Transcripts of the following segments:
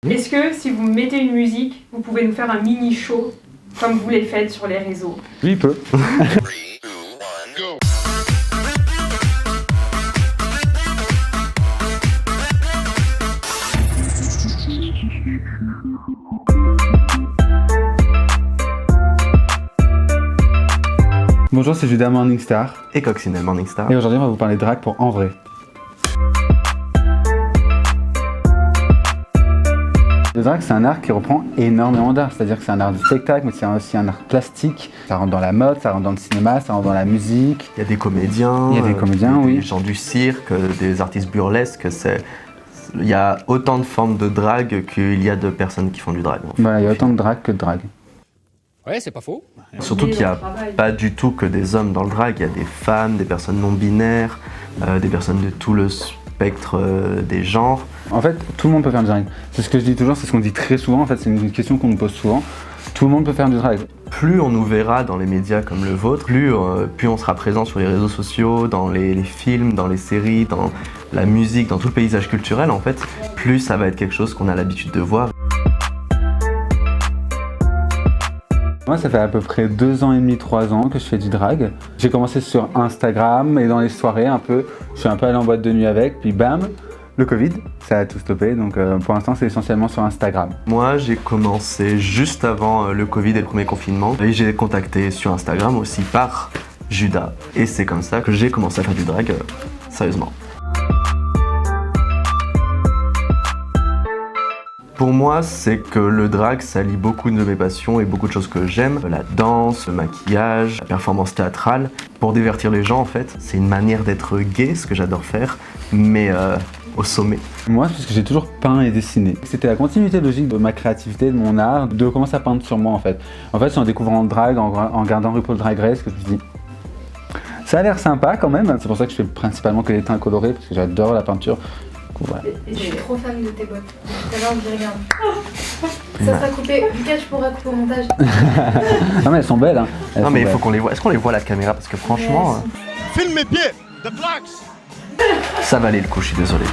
Est-ce que si vous mettez une musique, vous pouvez nous faire un mini show comme vous les faites sur les réseaux? Oui, il peut. Bonjour, c'est Judas Morningstar. Et Coccinelle Morningstar. Et aujourd'hui, on va vous parler de drague pour En Vrai. Le drag, c'est un art qui reprend énormément d'art, c'est-à-dire que c'est un art du spectacle, mais c'est aussi un art plastique. Ça rentre dans la mode, ça rentre dans le cinéma, ça rentre dans la musique. Il y a des comédiens, oui. Des gens du cirque, des artistes burlesques. Il y a autant de formes de drague qu'il y a de personnes qui font du drag. Voilà, il y a autant de drag que de drag. Ouais, c'est pas faux. Surtout qu'il n'y a pas du tout que des hommes dans le drag, il y a des femmes, des personnes non binaires, des personnes de tout le spectre des genres. En fait, tout le monde peut faire du drag. C'est ce que je dis toujours, c'est ce qu'on dit très souvent, en fait, c'est une question qu'on nous pose souvent. Tout le monde peut faire du drag. Plus on nous verra dans les médias comme le vôtre, plus on sera présent sur les réseaux sociaux, dans les films, dans les séries, dans la musique, dans tout le paysage culturel, en fait, plus ça va être quelque chose qu'on a l'habitude de voir. Moi, ça fait à peu près 2 ans et demi, 3 ans que je fais du drag. J'ai commencé sur Instagram et dans les soirées je suis un peu allé en boîte de nuit avec, puis bam, le Covid, ça a tout stoppé, donc pour l'instant c'est essentiellement sur Instagram. Moi j'ai commencé juste avant le Covid et le premier confinement et j'ai contacté sur Instagram aussi par Judas et c'est comme ça que j'ai commencé à faire du drag sérieusement. Pour moi, c'est que le drag, ça lie beaucoup de mes passions et beaucoup de choses que j'aime. La danse, le maquillage, la performance théâtrale. Pour divertir les gens, en fait, c'est une manière d'être gay, ce que j'adore faire, mais au sommet. Moi, c'est parce que j'ai toujours peint et dessiné. C'était la continuité logique de ma créativité, de mon art, de commencer à peindre sur moi, en fait. En fait, c'est en découvrant le drag, en regardant RuPaul Drag Race, que je me suis dit, ça a l'air sympa quand même. C'est pour ça que je fais principalement que des teints colorés, parce que j'adore la peinture. Voilà. Et je suis trop fan de tes bottes. Tout à l'heure, je les regarde. Ça sera coupé. Lucas, je pourrais couper au montage. Non mais elles sont belles. Hein. Non mais il faut qu'on les voit. Est-ce qu'on les voit à la caméra? Parce que franchement... Filme mes pieds! The Blacks! Ça valait le coup, je suis désolé.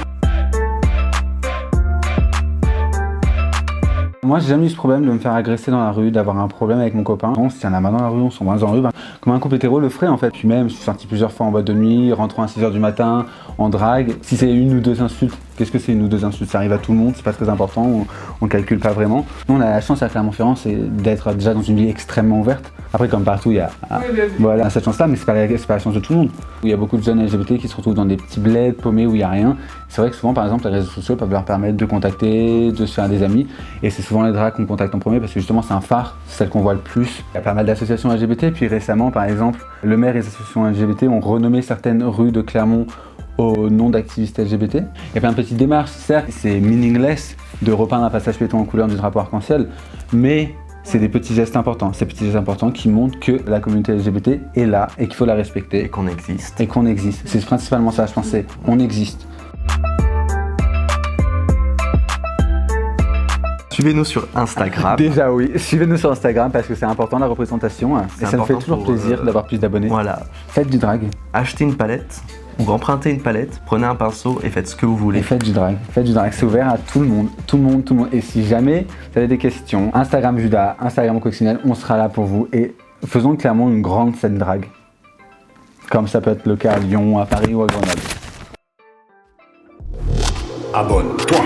Moi, j'ai jamais eu ce problème de me faire agresser dans la rue, d'avoir un problème avec mon copain. Bon, s'il y en a marre dans la rue, on s'en va dans la rue, comme un couple hétéro le ferait en fait. Puis même, je suis sorti plusieurs fois en boîte de nuit, rentrant à 6h du matin, en drague. Si c'est 1 ou 2 insultes, qu'est-ce que c'est 1 ou 2 insultes? Ça arrive à tout le monde, c'est pas très important, on calcule pas vraiment. Nous, on a la chance à Clermont-Ferrand, c'est d'être déjà dans une ville extrêmement ouverte. Après, comme partout, il y a voilà, cette chance-là, mais c'est pas la chance de tout le monde. Il y a beaucoup de jeunes LGBT qui se retrouvent dans des petits bleds paumés où il y a rien. C'est vrai que souvent, par exemple, les réseaux sociaux peuvent leur permettre de contacter, de se faire des amis. Et c'est souvent les drags qu'on contacte en premier parce que justement, c'est un phare, c'est celle qu'on voit le plus. Il y a pas mal d'associations LGBT. Puis récemment, par exemple, le maire et les associations LGBT ont renommé certaines rues de Clermont au nom d'activistes LGBT. Il y a plein de petites démarches, certes, c'est meaningless de repeindre un passage piéton en couleur du drapeau arc-en-ciel, mais c'est des petits gestes importants. Ces petits gestes importants qui montrent que la communauté LGBT est là et qu'il faut la respecter. Et qu'on existe. Et qu'on existe. C'est principalement ça, je pensais. On existe. Suivez-nous sur Instagram. Déjà oui, suivez-nous sur Instagram parce que c'est important la représentation. Et ça nous fait toujours plaisir d'avoir plus d'abonnés. Voilà. Faites du drag. Achetez une palette ou empruntez une palette, prenez un pinceau et faites ce que vous voulez. Et faites du drag. Faites du drag, c'est ouvert à tout le monde. Tout le monde. Et si jamais vous avez des questions, Instagram Judas, Instagram Coccinelle, on sera là pour vous. Et faisons clairement une grande scène drag. Comme ça peut être le cas à Lyon, à Paris ou à Grenoble. Abonne-toi!